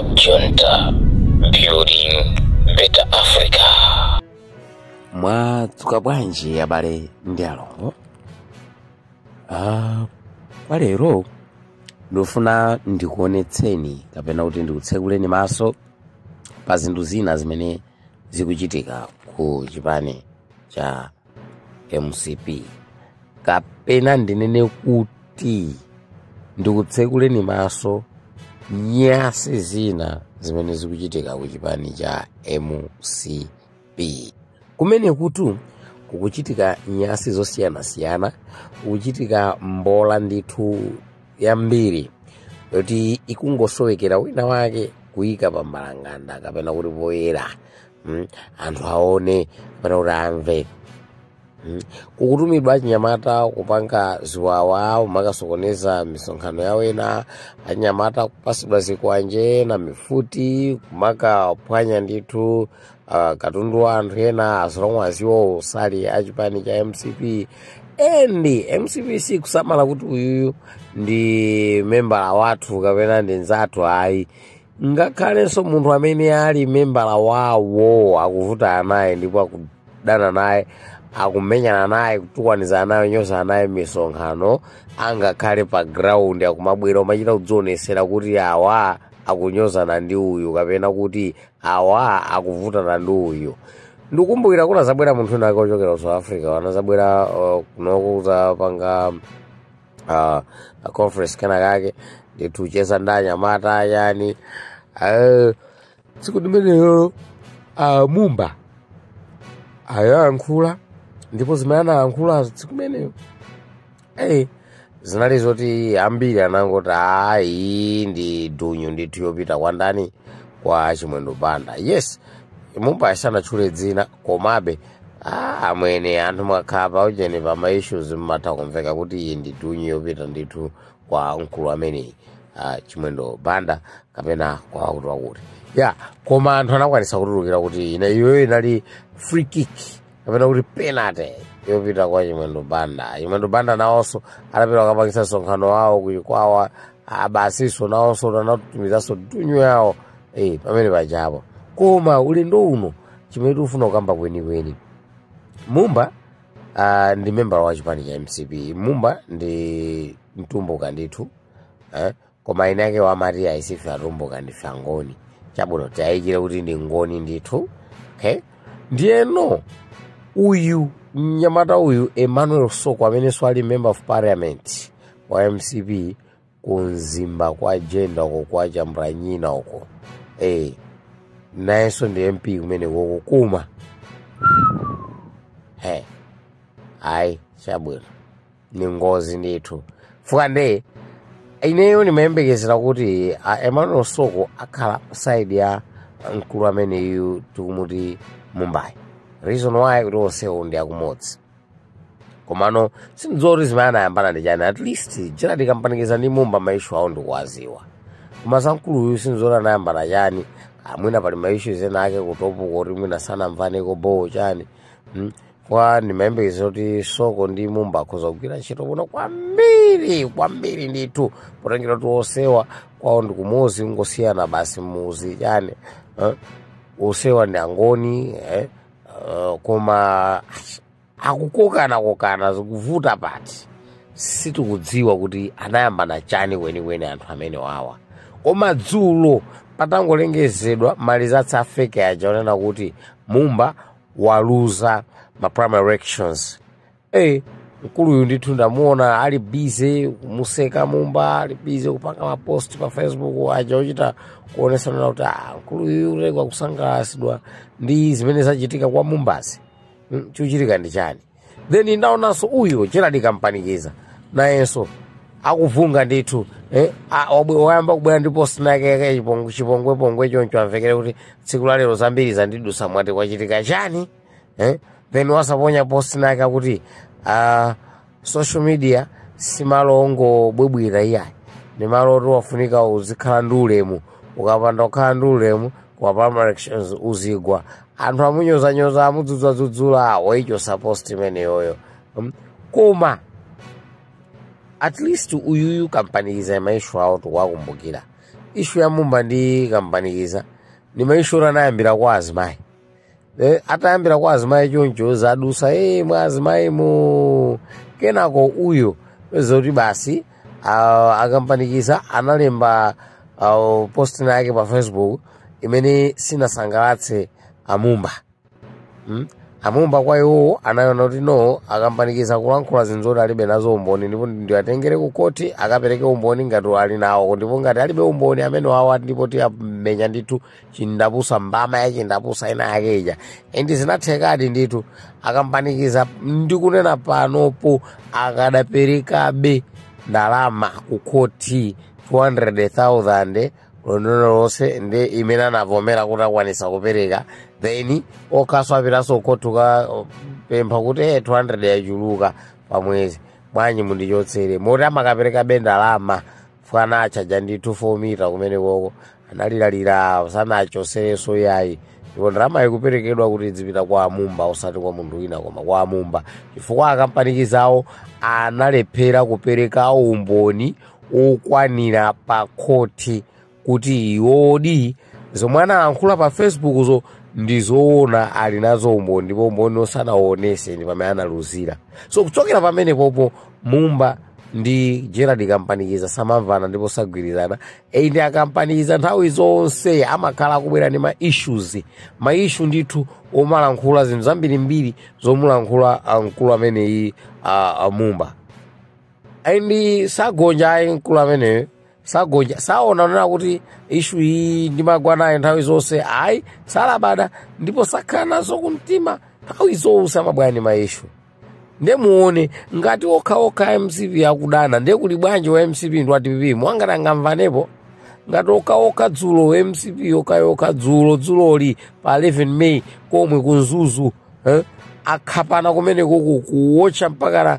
Junta, building better Africa. Mwatsuka bwanji abale ndi alongo. Palero ndofuna ndikuonetseni kapena kuti ndikutsekuleni maso pa zinthu zina zimene zikuchitika ku chipani cha MCP. Kapena ndinene kuti ndikutsekuleni maso nyasi zina zimene zikuchitika ku chipani cha MCP. Kumene kutu kukuchitika nyasi zosiyana-siyana, kukuchitika mbola ndithu yambiri yoti ikungosowekera wina wake kuyika pa mbalanganda kapena kuti poyera anthu aone kapena kuti amve. Kukutumidwa achinyamata kupanga ziwawa umakasokoneza misonkhano yawo ena, achinyamata kupasidwa zikwanje na mifuti kumakaphwanya ndithu katundu wa anthu ena as long as iwo sali achipani cha MCP. Endi MCP si kusamala kuti uyuyu ndi membala wathu kapena ndi nzathu ayi. Ngakhalenso munthu amene ali membala wawo akuvutana naye ndipo akudana naye, akumenyana naye, kutukwaniza naye, nyoza naye misonkhano, angakhale pa ground akumabwera umachita kudzionesera kuti awa akunyozana ndi uyu kapena kuti awa akuvutana ndi uyu. Ndikumbukira kuti azabwera munthu nake ochokera ku South Africa, wanazabwera kunoko kuzapanga conference kana kake ndithu cheza ndi anyamata yani. Tsiku limenelo Mumba ayayankhula ndipo zimene anayankhula tsiku limenelo zinali zoti ambiri anangoti ayi ndi dunyu ndithu yopita kwa ndani, kwa Chimwendo Banda. Yes, Mumba asanatchule dzina komabe amwene anthu mwakhala paujeni pa ma issues mmatha kumveka kuti iyi ndi dunyu yopita ndithu kwa mkulu ameneyi Chimwendo Banda kapena kwa wakuti. Koma anthu anakwanisa kutulukira kuti iyoyo inali free kick kapena kuti penalty yopita kwa Chimwendo Banda. Chimwendo Banda nawonso anapita akapangisa msonkhano wawo kuchikwawa, basiso nawonso anatumizaso dunyu yawo pamene pajapo. Koma ulendo uno chimene ufuna kukamba kwenikweni, Mumba ndi member wa chipani cha MCP. Mumba ndi mtumbuka ndithu, koma inake wamati aisife atumbuka ndife angoni. Chabwino tayikira kuti ndi ngoni ndithu. Ndiyeno uyu mnyamata uyu Emmanuel Soko amene swali member of parliament wa MCP kunzimba kwa agenda uko kwa Chambranyina uko, nayenso ndi MP kumene kukuma. Ayi chabwino ni ngozi ndithu. Fuka nde ineyo nimayembekezera kuti Emmanuel Soko akhala side ya mkulu amene yu tikumuti Mumbai. Reason why kuti onsewo ndi akumodzi. Komano sindzoti zimene anayambana ndi chani, at least chira tikampanikiza ndi Mumba maishu awo ndikuwaziwa. Koma za mkulu uyu sindzoti anayambana chani, mwina pali maishu ena ake kutopuka kuti mwina sanamvaneko bowo chani. Kwa nimayembekezera kuti Soko ndi Mumba akhoza kugwira ntchito kuno kwambiri ndithu, potengera kuti onsewa kwawo ndi kumozi ngosiyana basi muzi chani. Onsewa ndi angoni, koma akukokana zikuvuta pati. Sitikudziwa kuti anayambana chani kwenikweni anthu amene wawa. Koma dzulo patangolengezedwa malizatsi afeke aja onena kuti Mumba waluza ma primary elections. Mkulu uyu ndithu ndamuona ali busy kumuseka Mumba, ali busy kupanga mapost pa Facebook aja ochita kuonesana kuti mkulu uyu ulegwa kusangalatsidwa ndi zimene zachitika kwa Mumbazi. Chuchitika ndi chani? Then ndaonanso uyu chera dikampanikiza nayenso akuvunga ndithu, wayamba kubwera ndi post nake chipongwe choncho amvekere kuti tsiku la lero zambiri zandidusa mwati kwachitika chani. Then wasaponya post nake kuti social media simalo ongobwebwira iyayi, ni malo oti wafunika uzikhala ndi ulemu. Ukapanda kukhala ndi ulemu kwa primary elections uzigwa. Anthu amunyoza amudzudzula waichosa post imene yoyo. Koma at least uyuyu kampanikiza maishu awo tuwakumbukira. issue ya Mumba ndi kampanikiza ni maishura nayambira kwa azimayi. Atayambira kwa azimayi choncho zadusa mwazimayi mu kenako uyo zoti basi akampanikiza analemba post yake pa Facebook imene sinasangalatse Amumba. Amumba kwa iwo anayona kuti no akampanikiza kulankhula zinthu alibe nazo umboni ndipo ndiwatengere ku koti akapereke umboni ngati ali nawo ndipo ngati alibe umboni amene wawa ndipo tiyamenya ndithu chindapusa mbama ya chindapusa ina yakeja endi zinathekadi ndithu akampanikiza ndikunena panopo akadaperekabe ndalama ku koti 200,000 lonse ndi imene anavomera kuti akwanisa kupereka then okaswa apitaso kotuka pempha kuti 200 yachuluka pamwezi bwanyi mundichotsere moti amakapereka bendalama fana achaja ndi 4 mita kumene koko analilalira sanachosereso yayi ndipo ndalama ikuperekedwa kuti zipita kwa Amumba osati kwa munthu wina koma kwa Amumba chifukwa akampanikizawo analephera kupereka umboni okwanira pa koti kuti iwodi zomwe analankhula pa Facebook zo ndizoona ali nazo umboni ndipo umboni osanaonese ndi pamene analuzira. So kuchokera pamene popo Mumba ndi Gerald Kampanikiza samamvana ndipo sagwirizana ndi akampanikiza nthawi zonse amakhala kubwera ndi ma issue ndithu omalankhula zinthu zambirimbiri zomulankhula mkulu amene Mumba ndi sagonja mkulu amene sagonja saona nona kuti issue iyi ndimagwanayo nthawi zonse ayi salabada ndipo sakhanaso kumtima nthawi zonse amabwani ma issue ndemuone ngati okha MCP akudana ndekuli bwanji wa MCP ndo atipipi mwangati ngamvanepo ngati okha dzulo MCP okha dzuloli pa 11 May komwe kunzuzu akhapana kumene kuwotcha mpaka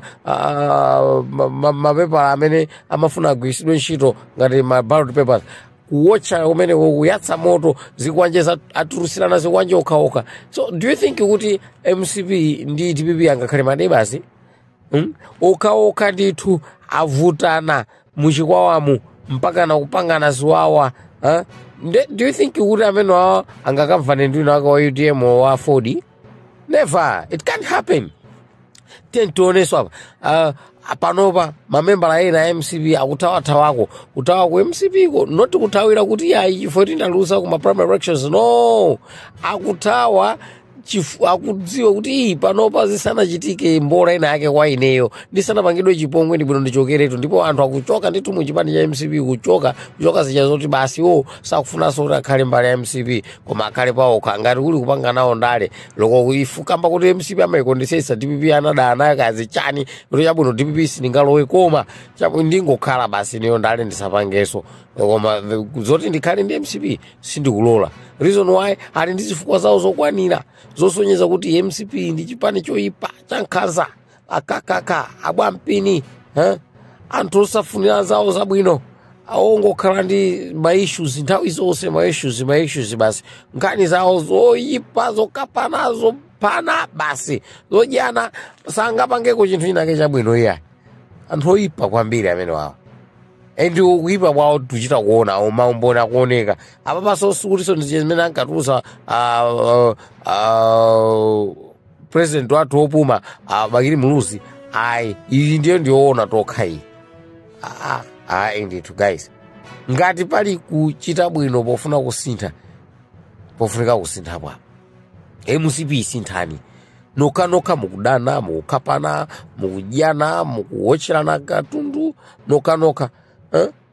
mapepala amene amafuna agwiritsidwe ntchito ngati ma ballot papers kuwotcha kumene kuyatsa moto zikwanje aturusilana zikwanje okha. So do you think kuti MCP ndi DPP angakhale madebasi okha ndithu avutana muchikwawamu mpaka na kupangana ziwawa do you think kuti amene wawa angakamvane ndi wina wa UDM wa Ford? Never. It can't happen. Tentoneso panopa mamembala ena MCP akutawako kutawa ku MCP ko not kutawira kuti yayi 14 ndalusa ku primary elections no akutawa akudziwa kuti panopa zisanachitike mbola ina yake kwa ineyo ndisanapangidwe chipongwe ndibwino ndichokeretu ndipo anthu akuchoka ndithu muchipani cha MCP kuchoka zicha zoti basi sakufunanso kuti akhale mbali ya MCP koma akhale pawokha ngati kuli kupanga nawo ndale loko ifukamba kuti MCP amayikondesesa DPP anadana naye kazi chani kuti chabwino DPP sindingalowe koma ndingokhala basi niyo ndale ndisapangeso koma zoti ndikhale ndi MCP sindikulola. Reason why ali ndi zifukwa zawo zokwanira zosonyeza kuti MCP ndi chipani choyipa chankhanza akakaka abwampini anthu osafunira zawo zabwino awongokhala ndi ma issues nthawi zonse ma issues basi nkhani zawo zoyipa zokapanazo pana basi zodyana sangapangeko chinthu chinake chabwino iya anthu oyipa kwambiri amene wawo endi ukuipa kwawo tuchita kuona maumboni akuoneka apa pasosukuliso ndi chimene ankatusa president wathu opuma Bakili Muluzi ayi ili ndiyo ndiyoona tokha iyi ndithu guys ngati pali kuchita bwino pofuna kusintha pofunika kusinthapo apa MCP isinthani nokha mukudana mukukhapana mukudyana mukuwotcherana katundu nokha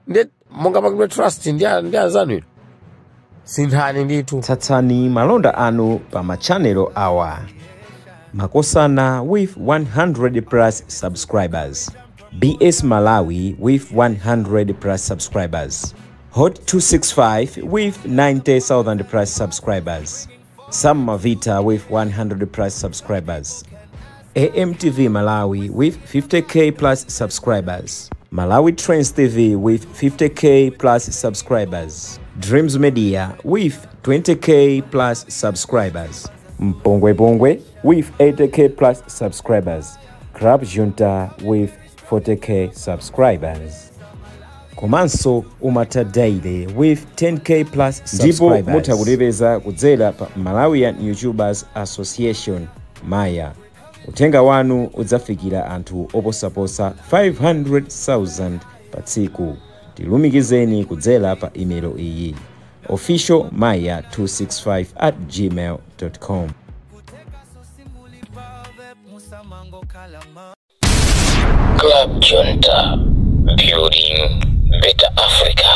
nde monga pakidwe trust ndi anzanu sinthani ndithu. Tsatsani malonda anu pa machanelo awa Makosana with 100 plus subscribers, BS Malawi with 100 plus subscribers, Hot 265 with 90,000 plus subscribers, Sam Mavita with 100 plus subscribers, AMTV Malawi with 50k plus subscribers, Malawi Trends TV with 50k plus subscribers, Dreams Media with 20k plus subscribers, Mpongwe Pongwe with 80k plus subscribers, Crab Junta with 40k subscribers. komanso umata daily with 10k plus subscribers. Ndipo mutakutipeza kudzera pa Malawian YouTubers Association Maya. Utenga wanu udzafikira anthu oposaposa 500,000 pa tsiku. Tilumikizeni kudzera pa email iyi officialmaya265@gmail.com. Club Junta, building better Africa.